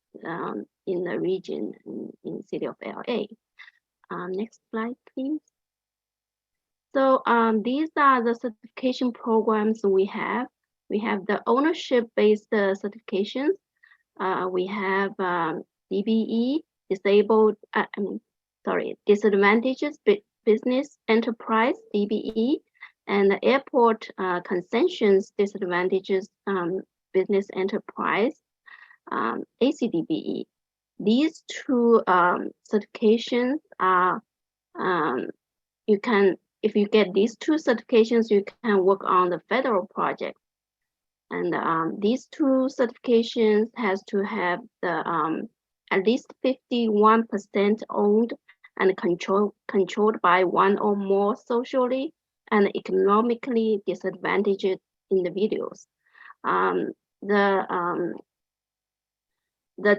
in the region in the city of LA. Next slide, please. So these are the certification programs we have. We have the ownership-based certifications. We have DBE, disadvantaged business enterprise, DBE, and the airport concessions disadvantages business enterprise, ACDBE. These two certifications are, if you get these two certifications, you can work on the federal project. And these two certifications has to have the at least 51% owned and controlled by one or more socially and economically disadvantaged individuals. The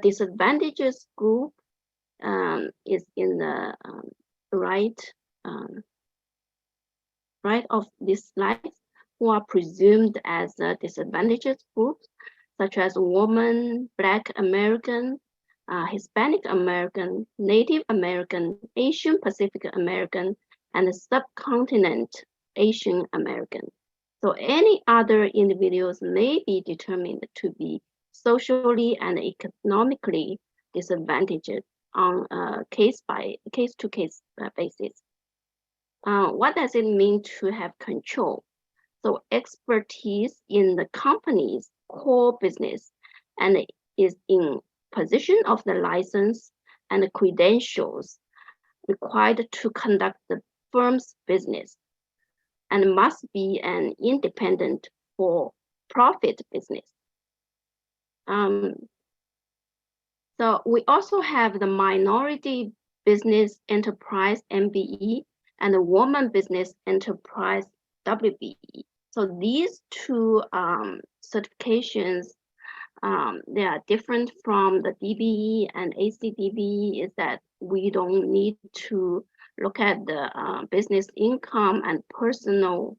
disadvantaged group is in the right of this slide, who are presumed as disadvantaged groups, such as women, Black American, Hispanic American, Native American, Asian Pacific American, and subcontinent Asian American. So any other individuals may be determined to be socially and economically disadvantaged on a case-to-case basis. What does it mean to have control? So expertise in the company's core business and is in possession of the license and the credentials required to conduct the firm's business, and must be an independent for-profit business. So we also have the minority business enterprise MBE and the woman business enterprise WBE. So these two certifications, they are different from the DBE and ACDBE, is that we don't need to look at the business income and personal.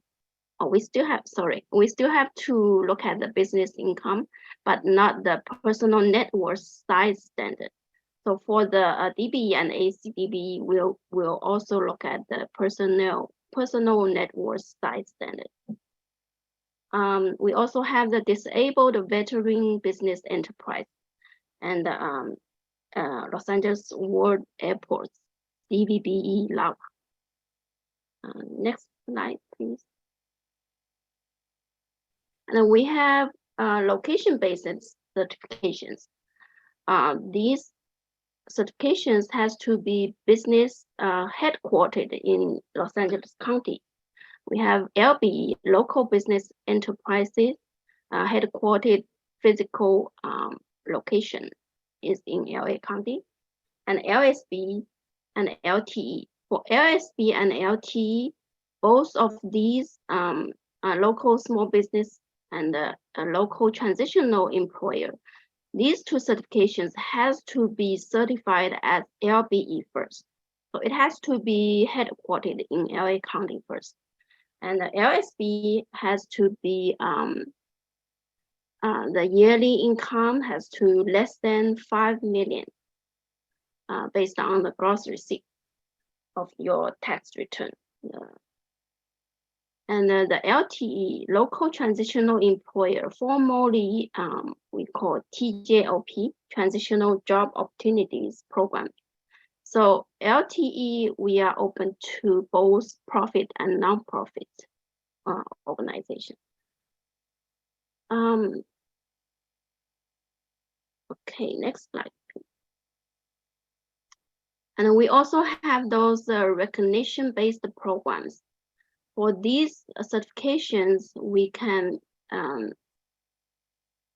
We still have to look at the business income, but not the personal net worth size standard. So for the DBE and ACDBE, we'll also look at the personal net worth size standard. We also have the disabled veteran business enterprise and Los Angeles World Airports, DVBE LAWA. Next slide, please. And we have location-based certifications. These certifications has to be business headquartered in Los Angeles County. We have LBE, local business enterprises, headquartered physical location is in LA County, and LSB and LTE. For LSB and LTE, both of these are local small business and a local transitional employer. These two certifications has to be certified as LBE first. So it has to be headquartered in LA County first. And the LSB has to be, the yearly income has to less than 5 million based on the gross receipt of your tax return. And the LTE, local transitional employer, formerly we call TJOP, Transitional Job Opportunities Program. So LTE, we are open to both profit and non-profit organizations. Okay, next slide, please. And we also have those recognition-based programs. For these certifications, we can,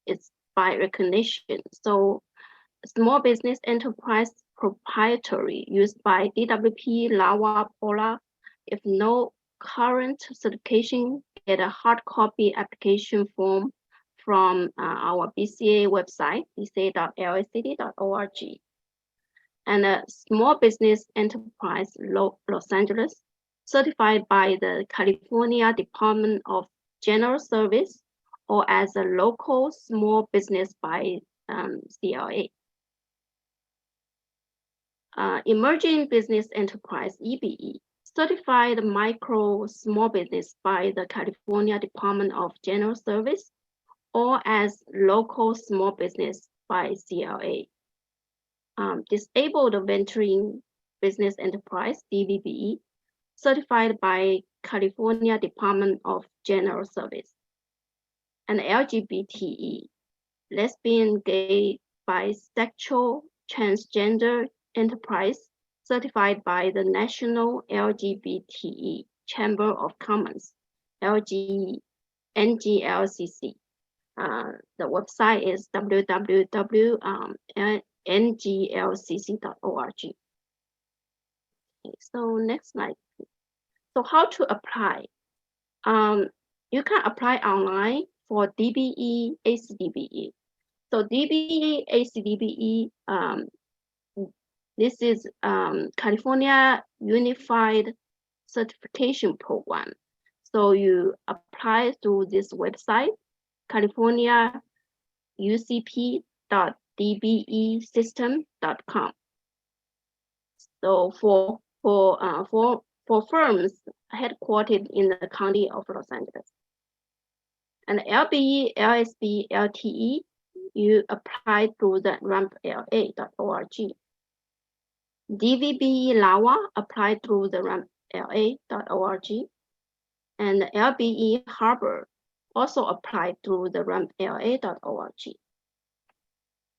it's by recognition. So small business enterprise proprietary used by DWP, LAWA, POLA. If no current certification, get a hard copy application form from our BCA website, bca.lacd.org. And a small business enterprise, Los Angeles, certified by the California Department of General Service or as a local small business by CLA. Emerging business enterprise, EBE, certified micro small business by the California Department of General Service or as local small business by CLA. Disabled venturing business enterprise, DVBE, certified by California Department of General Service. And LGBTE, lesbian, gay, bisexual, transgender enterprise, certified by the National LGBTE Chamber of Commerce, NGLCC. The website is www.nglcc.org. Okay, so next slide. So how to apply? You can apply online for DBE, ACDBE. So DBE, ACDBE, This is California Unified Certification Program. So you apply through this website, californiaucp.dbesystem.com. So for firms headquartered in the county of Los Angeles. And LBE, LSB, LTE, you apply through the rampla.org. DVBE LAWA, apply through the rampla.org. And LBE Harbor also apply through the rampla.org.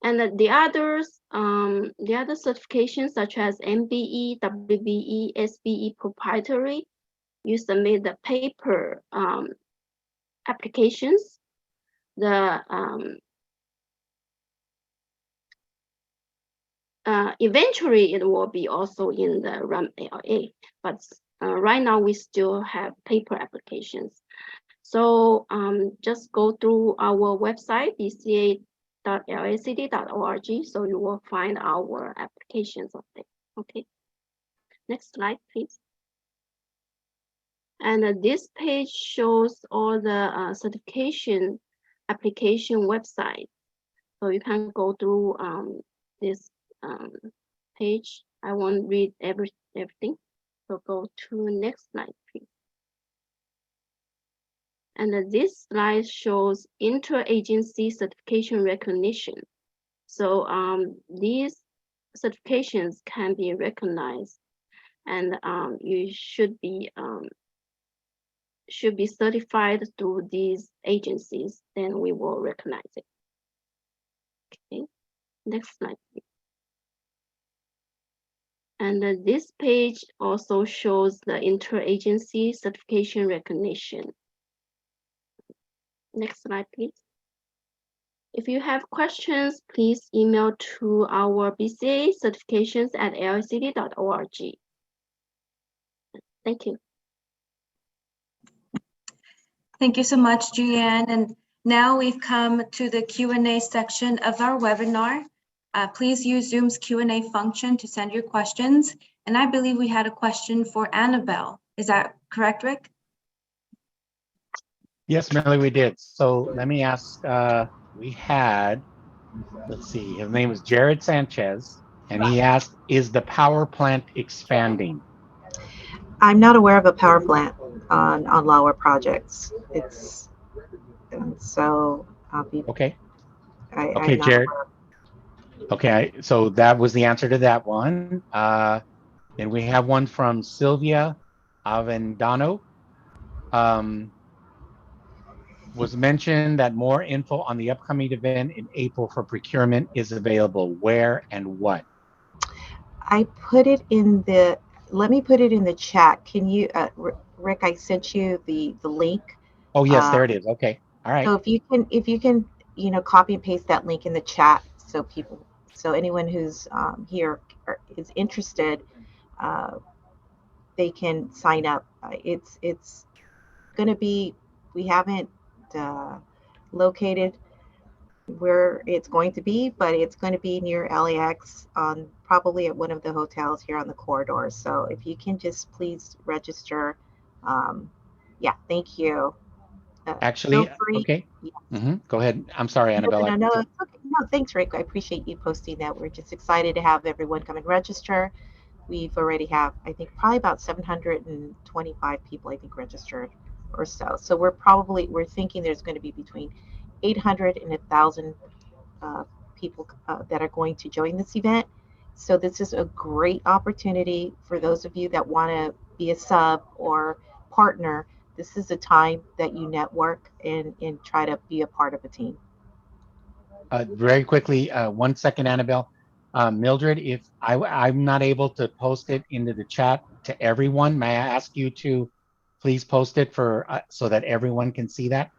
And the other certifications such as MBE, WBE, SBE proprietary, you submit the paper applications. Eventually it will be also in the rampla, but right now we still have paper applications. So just go through our website, bca.lacd.org, so you will find our applications up there. Okay, next slide, please. And this page shows all the certification application website. So you can go through this page. I won't read everything. So go to next slide, please. And this slide shows interagency certification recognition. So these certifications can be recognized, and you should be certified through these agencies. Then we will recognize it. Okay, next slide, please. And this page also shows the interagency certification recognition. Next slide, please. If you have questions, please email to our BCA certifications@lacd.org. Thank you. Thank you so much, Julianne. And now we've come to the Q&A section of our webinar. Please use Zoom's Q&A function to send your questions. And I believe we had a question for Annabelle. Is that correct, Rick? Yes, Melly, we did. So let me ask, we had, let's see, his name was Jared Sanchez, and he asked, is the power plant expanding? I'm not aware of a power plant on LAWA projects. So I'll be. Okay. Okay, Jared. Okay, so that was the answer to that one. Then we have one from Sylvia Avendano. Was mentioned that more info on the upcoming event in April for procurement is available. Where and what? I put it in the, let me put it in the chat. Can you, Rick, I sent you the link. Oh yes, there it is. Okay, all right. So if you can, you know, copy and paste that link in the chat, so anyone who's here or is interested, they can sign up. It's going to be, we haven't located where it's going to be, but it's going to be near LAX on probably at one of the hotels here on the corridor. So if you can just please register. Yeah, thank you. Actually, okay. Yeah. Go ahead. I'm sorry, Annabelle. No, it's okay. No, thanks, Rick. I appreciate you posting that. We're just excited to have everyone come and register. We've already have, I think, probably about 725 people, I think, registered or so. So we're thinking there's going to be between 800 and 1,000 people that are going to join this event. So this is a great opportunity for those of you that want to be a sub or partner. This is a time that you network and try to be a part of a team. Very quickly, 1 second, Annabelle. Mildred, if I'm not able to post it into the chat to everyone, may I ask you to please post it for so that everyone can see that?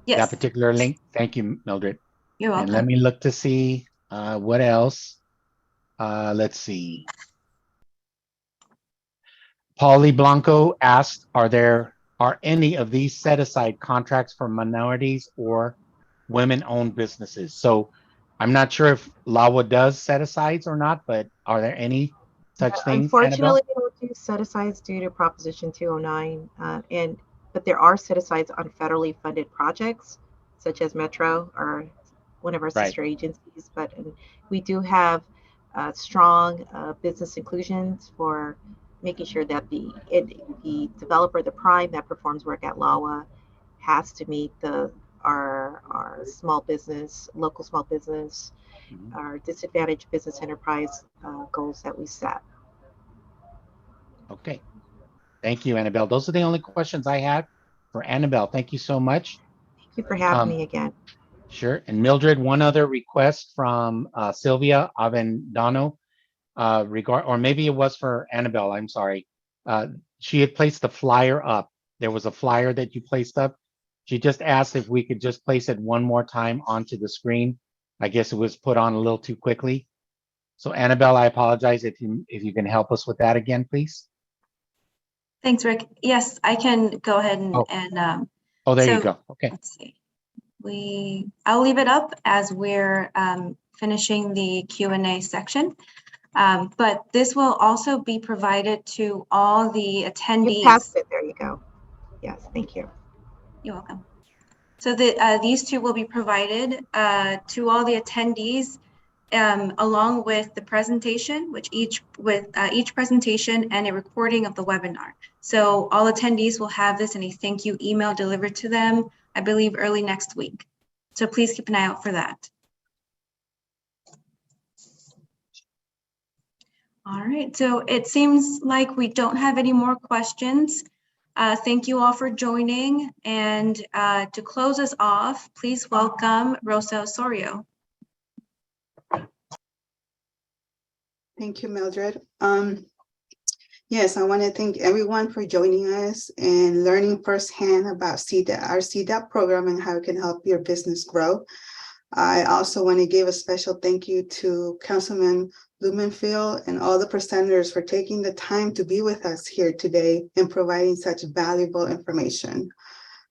Yes. That particular link. Thank you, Mildred. You're welcome. And let me look to see what else. Let's see. Paulie Blanco asked, are any of these set aside contracts for minorities or women-owned businesses? So I'm not sure if LAWA does set asides or not, but are there any such things, Annabelle? Unfortunately, we don't do set-asides due to Proposition 209, but there are set-asides on federally funded projects, such as Metro or one of our Right. sister agencies. But we do have strong business inclusions for making sure that the developer, the prime that performs work at LAWA, has to meet our small business, local small business, Mhm. our disadvantaged business enterprise goals that we set. Okay. Thank you, Annabelle. Those are the only questions I had for Annabelle. Thank you so much. Thank you for having me again. Sure. And Mildred, one other request from Sylvia Avendano, or maybe it was for Annabelle, I'm sorry. She had placed the flyer up. There was a flyer that you placed up. She just asked if we could just place it one more time onto the screen. I guess it was put on a little too quickly. So Annabelle, I apologize if you can help us with that again, please. Thanks, Rick. Yes, I can go ahead and Oh, there you so go. Okay. let's see. I'll leave it up as we're finishing the Q&A section. But this will also be provided to all the attendees. You passed it. There you go. Yes, thank you. You're welcome. So these two will be provided to all the attendees along with the presentation, each presentation and a recording of the webinar. So all attendees will have this in a thank you email delivered to them, I believe early next week. So please keep an eye out for that. All right, so it seems like we don't have any more questions. Thank you all for joining. And to close us off, please welcome Rosa Osorio. Thank you, Mildred. Yes, I want to thank everyone for joining us and learning firsthand about our CDAP program and how it can help your business grow. I also want to give a special thank you to Councilman Blumenfield and all the presenters for taking the time to be with us here today and providing such valuable information.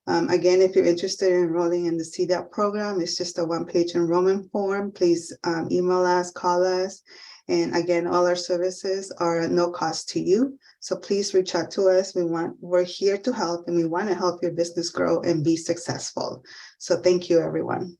Again, if you're interested in enrolling in the CDAP program, it's just a one-page enrollment form. Please email us, call us. And again, all our services are at no cost to you. So please reach out to us. We're here to help, and we want to help your business grow and be successful. So thank you, everyone.